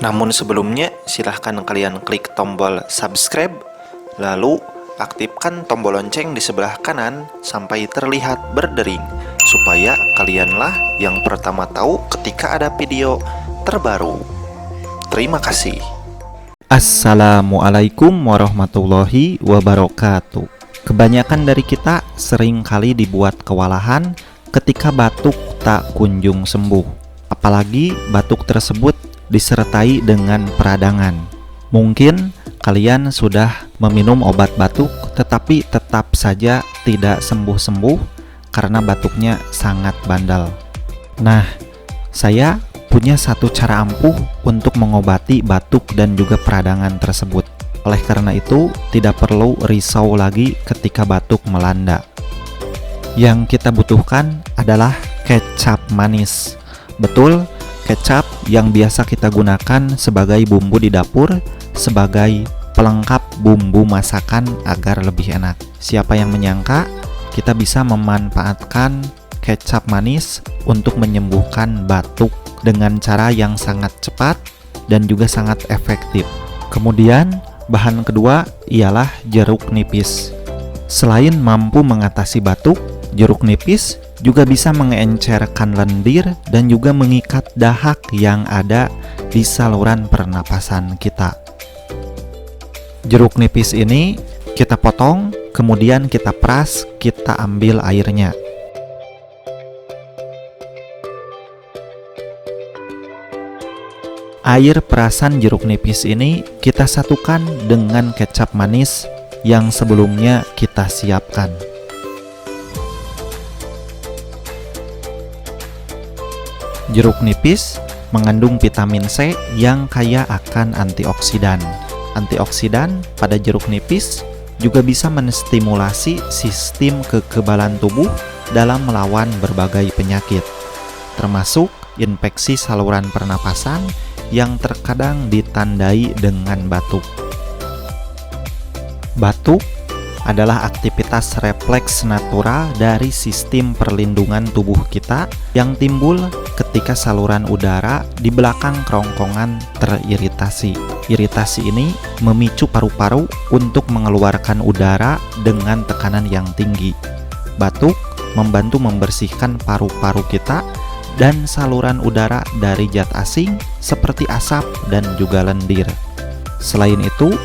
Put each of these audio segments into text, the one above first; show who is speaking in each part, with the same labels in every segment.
Speaker 1: Namun sebelumnya, silahkan kalian klik tombol subscribe, lalu aktifkan tombol lonceng di sebelah kanan sampai terlihat berdering, supaya kalianlah yang pertama tahu ketika ada video terbaru. Terima kasih.
Speaker 2: Assalamualaikum warahmatullahi wabarakatuh. Kebanyakan dari kita sering kali dibuat kewalahan ketika batuk tak kunjung sembuh. Apalagi batuk tersebut disertai dengan peradangan. Mungkin kalian sudah meminum obat batuk tetapi tetap saja tidak sembuh-sembuh karena batuknya sangat bandel. Nah, saya punya satu cara ampuh untuk mengobati batuk dan juga peradangan tersebut. Oleh karena itu, tidak perlu risau lagi ketika batuk melanda. Yang kita butuhkan adalah kecap manis. Betul, kecap yang biasa kita gunakan sebagai bumbu di dapur, sebagai pelengkap bumbu masakan agar lebih enak. Siapa yang menyangka kita bisa memanfaatkan kecap manis untuk menyembuhkan batuk dengan cara yang sangat cepat dan juga sangat efektif. Kemudian, bahan kedua ialah jeruk nipis. Selain mampu mengatasi batuk, jeruk nipis juga bisa mengencerkan lendir dan juga mengikat dahak yang ada di saluran pernapasan kita. Jeruk nipis ini kita potong, kemudian kita peras, kita ambil airnya. Air perasan jeruk nipis ini kita satukan dengan kecap manis yang sebelumnya kita siapkan. Jeruk nipis mengandung vitamin C yang kaya akan antioksidan. Antioksidan pada jeruk nipis juga bisa menstimulasi sistem kekebalan tubuh dalam melawan berbagai penyakit, termasuk infeksi saluran pernapasan yang terkadang ditandai dengan batuk. Batuk adalah aktivitas refleks natural dari sistem perlindungan tubuh kita yang timbul ketika saluran udara di belakang kerongkongan teriritasi. Iritasi ini memicu paru-paru untuk mengeluarkan udara dengan tekanan yang tinggi. Batuk membantu membersihkan paru-paru kita dan saluran udara dari zat asing seperti asap dan juga lendir. Selain itu,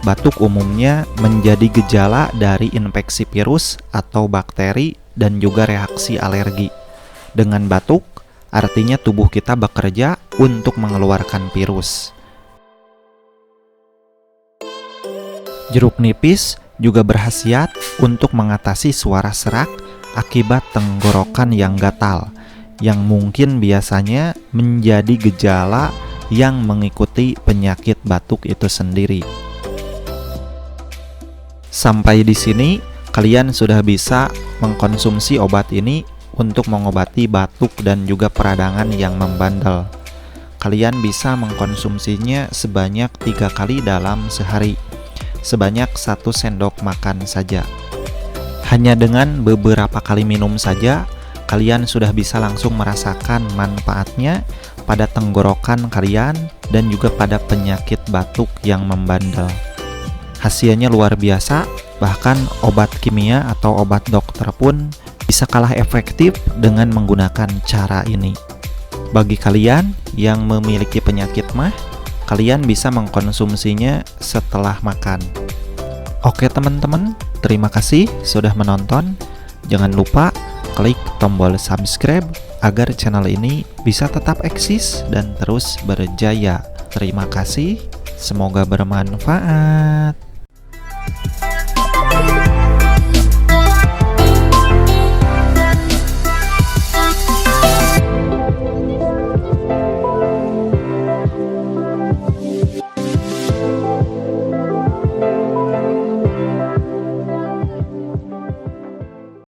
Speaker 2: batuk umumnya menjadi gejala dari infeksi virus atau bakteri dan juga reaksi alergi. Dengan batuk, artinya tubuh kita bekerja untuk mengeluarkan virus. Jeruk nipis juga berkhasiat untuk mengatasi suara serak akibat tenggorokan yang gatal, yang mungkin biasanya menjadi gejala yang mengikuti penyakit batuk itu sendiri. Sampai di sini, kalian sudah bisa mengkonsumsi obat ini untuk mengobati batuk dan juga peradangan yang membandel. Kalian bisa mengkonsumsinya sebanyak 3 kali dalam sehari, sebanyak 1 sendok makan saja. Hanya dengan beberapa kali minum saja, kalian sudah bisa langsung merasakan manfaatnya pada tenggorokan kalian dan juga pada penyakit batuk yang membandel. Hasilnya luar biasa, bahkan obat kimia atau obat dokter pun bisa kalah efektif dengan menggunakan cara ini. Bagi kalian yang memiliki penyakit mah, kalian bisa mengkonsumsinya setelah makan. Oke teman-teman, terima kasih sudah menonton. Jangan lupa klik tombol subscribe agar channel ini bisa tetap eksis dan terus berjaya. Terima kasih, semoga bermanfaat.